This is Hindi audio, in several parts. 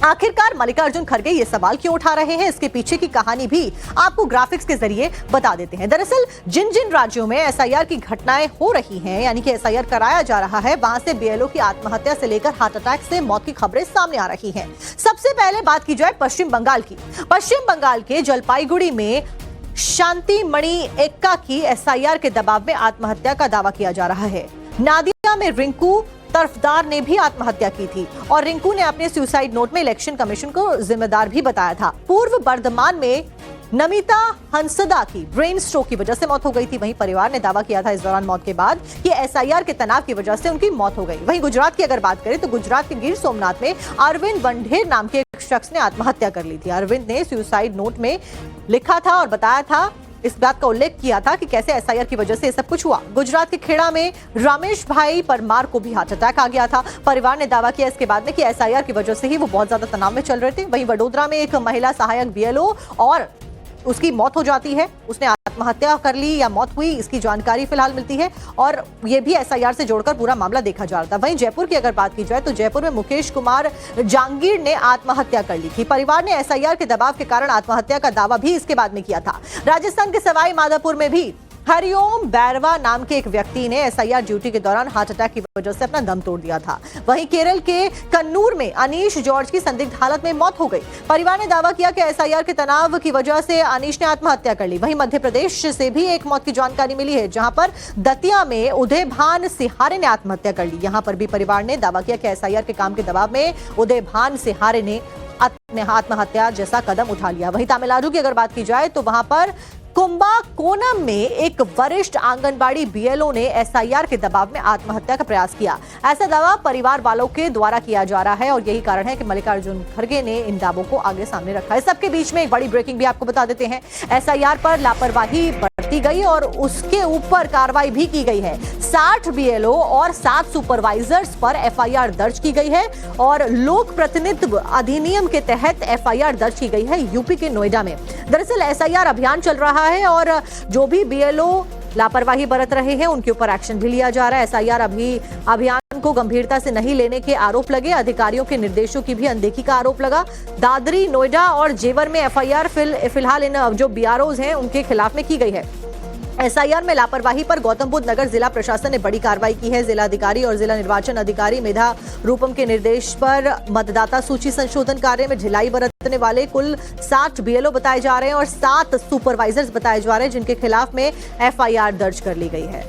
आखिरकार मल्लिकार्जुन खड़गे ये सवाल क्यों उठा रहे हैं, इसके पीछे की कहानी भी आपको ग्राफिक्स के जरिए बता देते हैं। दरअसल जिन जिन राज्यों में एसआईआर की घटनाएं हो रही हैं, यानी कि एसआईआर कराया जा रहा है, वहां से बीएलओ की आत्महत्या से लेकर हार्ट अटैक से मौत की खबरें सामने आ रही हैं। सबसे पहले बात की जाए पश्चिम बंगाल की। पश्चिम बंगाल के जलपाईगुड़ी में शांति मणि एक्का की एसआईआर के दबाव में आत्महत्या का दावा किया जा रहा है। नादिया में रिंकू तरफदार ने भी आत्महत्या की थी और रिंकू ने अपने सुसाइड नोट में इलेक्शन कमीशन को जिम्मेदार भी बताया था। पूर्व बर्धमान में नमिता हंसदा की ब्रेन स्ट्रोक की वजह से मौत हो गई थी। वहीं परिवार ने दावा किया था इस दौरान मौत के बाद कि एसआईआर के तनाव की वजह से उनकी मौत हो गई। वहीं गुजरात की अगर बात करें तो गुजरात के गिर सोमनाथ में अरविंद वंढेर नाम के एक शख्स ने आत्महत्या कर ली थी। अरविंद ने सुसाइड नोट में लिखा था और बताया था, इस बात का उल्लेख किया था कि कैसे एसआईआर की वजह से ये सब कुछ हुआ। गुजरात के खेड़ा में रमेश भाई परमार को भी हार्ट अटैक आ गया था। परिवार ने दावा किया इसके बाद में कि एसआईआर की वजह से ही वो बहुत ज्यादा तनाव में चल रहे थे। वहीं वडोदरा में एक महिला सहायक बीएलओ और उसकी मौत हो जाती है। उसने आत्महत्या कर ली या मौत हुई, इसकी जानकारी फिलहाल मिलती है और ये भी एसआईआर से जोड़कर पूरा मामला देखा जा रहा था। वहीं जयपुर की अगर बात की जाए तो जयपुर में मुकेश कुमार जांगीर ने आत्महत्या कर ली थी। परिवार ने एसआईआर के दबाव के कारण आत्महत्या का दावा भी इसके बाद में किया था। राजस्थान के सवाई माधोपुर में भी हरिओम बैरवा नाम के एक व्यक्ति ने एसआईआर ड्यूटी के दौरान हार्ट अटैक की वजह से अपना दम तोड़ दिया था। वहीं केरल के कन्नूर में अनीश जॉर्ज की संदिग्ध हालत में मौत हो गई। परिवार ने दावा किया कि एसआईआर के तनाव की वजह से अनीश ने आत्महत्या कर ली। वहीं मध्य प्रदेश से भी एक मौत की जानकारी मिली है, जहां पर दतिया में उदयभान सिहारे ने आत्महत्या कर ली। यहां पर भी परिवार ने दावा किया कि एसआईआर के काम के दबाव में उदयभान सिहारे ने आत्महत्या जैसा कदम उठा लिया। वहीं तमिलनाडु की अगर बात की जाए तो वहां पर कुंभकोणम में एक वरिष्ठ आंगनबाड़ी बीएलओ ने एसआईआर के दबाव में आत्महत्या का प्रयास किया। ऐसा दावा परिवार वालों के द्वारा किया जा रहा है और यही कारण है कि मल्लिकार्जुन खड़गे ने इन दावों को आगे सामने रखा है। सबके बीच में एक बड़ी ब्रेकिंग भी आपको बता देते हैं। एसआईआर पर लापरवाही बरती गई और उसके ऊपर कार्रवाई भी की गई है। 60 बीएलओ और 7 सुपरवाइजर्स पर एफआईआर दर्ज की गई है और लोक प्रतिनिधित्व अधिनियम के तहत एफआईआर दर्ज की गई है यूपी के नोएडा में। दरअसल एसआईआर अभियान चल रहा है और जो भी बीएलओ लापरवाही बरत रहे हैं उनके ऊपर एक्शन भी लिया जा रहा है। एसआईआर अभियान को गंभीरता से नहीं लेने के आरोप लगे। अधिकारियों के निर्देशों की भी अनदेखी का आरोप लगा। दादरी, नोएडा और जेवर में एफआईआर फिलहाल इन जो बीआरओज हैं उनके खिलाफ में की गई है। एसआईआर में लापरवाही पर गौतम बुद्ध नगर जिला प्रशासन ने बड़ी कार्रवाई की है। जिला अधिकारी और जिला निर्वाचन अधिकारी मेधा रूपम के निर्देश पर मतदाता सूची संशोधन कार्य में ढिलाई बरतने वाले कुल 60 बीएलओ बताए जा रहे हैं और 7 सुपरवाइजर्स बताए जा रहे हैं, जिनके खिलाफ में एफआईआर दर्ज कर ली गई है।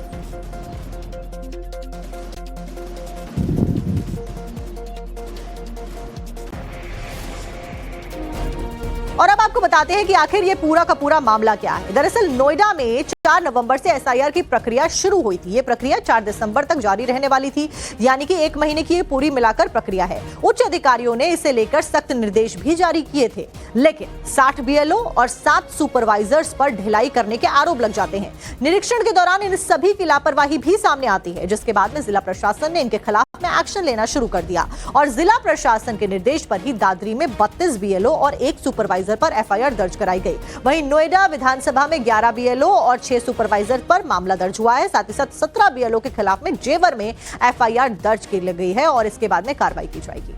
और अब आपको बताते हैं कि आखिर ये पूरा का पूरा मामला क्या है। दरअसल नोएडा में 4 नवंबर से एसआईआर की प्रक्रिया शुरू हुई थी। ये प्रक्रिया 4 दिसंबर तक जारी रहने वाली थी, यानी कि 1 महीने की ये पूरी मिलाकर प्रक्रिया है। उच्च अधिकारियों ने इसे लेकर सख्त निर्देश भी जारी किए थे, लेकिन 60 बीएलओ और 7 सुपरवाइजर्स पर ढिलाई करने के आरोप लग जाते हैं। निरीक्षण के दौरान इन सभी की लापरवाही भी सामने आती है, जिसके बाद में जिला प्रशासन ने इनके खिलाफ में एक्शन लेना शुरू कर दिया और जिला प्रशासन के निर्देश पर ही दादरी में 32 बीएलओ और 1 सुपरवाइजर पर एफआईआर दर्ज कराई गई। वहीं नोएडा विधानसभा में 11 बीएलओ और 6 सुपरवाइजर पर मामला दर्ज हुआ है। साथ ही साथ 17 बीएलओ के खिलाफ में जेवर में एफआईआर दर्ज की गई है और इसके बाद में कार्रवाई की जाएगी।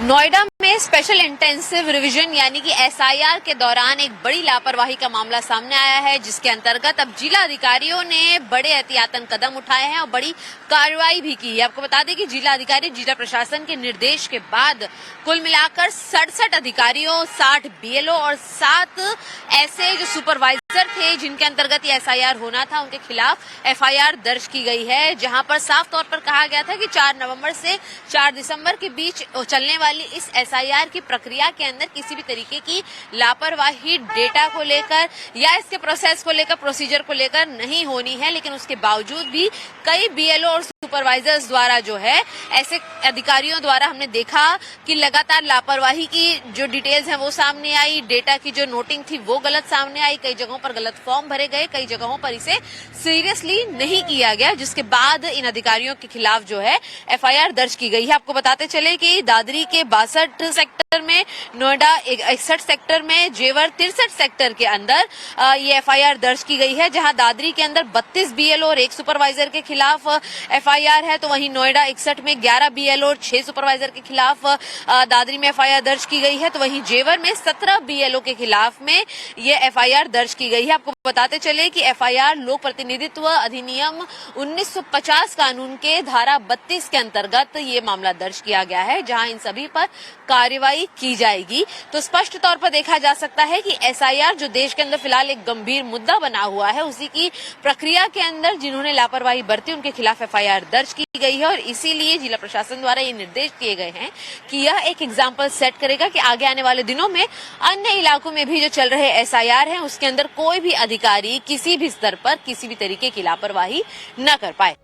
नोएडा में स्पेशल इंटेंसिव रिवीजन यानी कि एसआईआर के दौरान एक बड़ी लापरवाही का मामला सामने आया है, जिसके अंतर्गत अब जिला अधिकारियों ने बड़े एहतियातन कदम उठाए हैं और बड़ी कार्रवाई भी की है। आपको बता दें कि जिला अधिकारी जिला प्रशासन के निर्देश के बाद कुल मिलाकर 67 अधिकारियों, 60 बीएलओ और 7 ऐसे जो सुपरवाइजर थे जिनके अंतर्गत ये एसआईआर होना था, उनके खिलाफ एफआईआर दर्ज की गई है, जहां पर साफ तौर पर कहा गया था कि 4 नवंबर से 4 दिसंबर के बीच चलने वाली इस एसआईआर की प्रक्रिया के अंदर किसी भी तरीके की लापरवाही डेटा को लेकर या इसके प्रोसेस को लेकर, प्रोसीजर को लेकर नहीं होनी है। लेकिन उसके बावजूद भी कई बीएलओ और सुपरवाइजर्स द्वारा जो है, ऐसे अधिकारियों द्वारा हमने देखा कि लगातार लापरवाही की जो डिटेल्स हैं वो सामने आई, डेटा की जो नोटिंग थी वो गलत सामने आई, कई जगहों पर गलत फॉर्म भरे गए, कई जगहों पर इसे सीरियसली नहीं किया गया, जिसके बाद इन अधिकारियों के खिलाफ जो है एफआईआर दर्ज की गई है। आपको बताते चले कि दादरी के 62 सेक्टर में, नोएडा 61 सेक्टर में, जेवर 63 सेक्टर के अंदर ये एफआईआर दर्ज की गई है, जहां दादरी के अंदर 32 बीएलओ और 1 सुपरवाइजर के खिलाफ एफआईआर है, तो वहीं नोएडा 61 में 11 बीएलओ और 6 सुपरवाइजर के खिलाफ दादरी में एफआईआर दर्ज की गई है, तो वहीं जेवर में 17 बीएलओ के खिलाफ में ये एफआईआर दर्ज की गई है। आपको बताते चले कि एफआईआर लोक प्रतिनिधित्व अधिनियम 1950 कानून के धारा 32 के अंतर्गत ये मामला दर्ज किया गया है, जहां इन सभी पर कार्रवाई की जाएगी। तो स्पष्ट तौर पर देखा जा सकता है कि एसआईआर जो देश के अंदर फिलहाल एक गंभीर मुद्दा बना हुआ है, उसी की प्रक्रिया के अंदर जिन्होंने लापरवाही बरती उनके खिलाफ एफआईआर दर्ज की गई है, और इसीलिए जिला प्रशासन द्वारा ये निर्देश दिए गए हैं कि यह एक एग्जाम्पल सेट करेगा कि आगे आने वाले दिनों में अन्य इलाकों में भी जो चल रहे एसआईआर हैं उसके अंदर कोई भी अधिकारी किसी भी स्तर पर किसी भी तरीके की लापरवाही न कर पाए।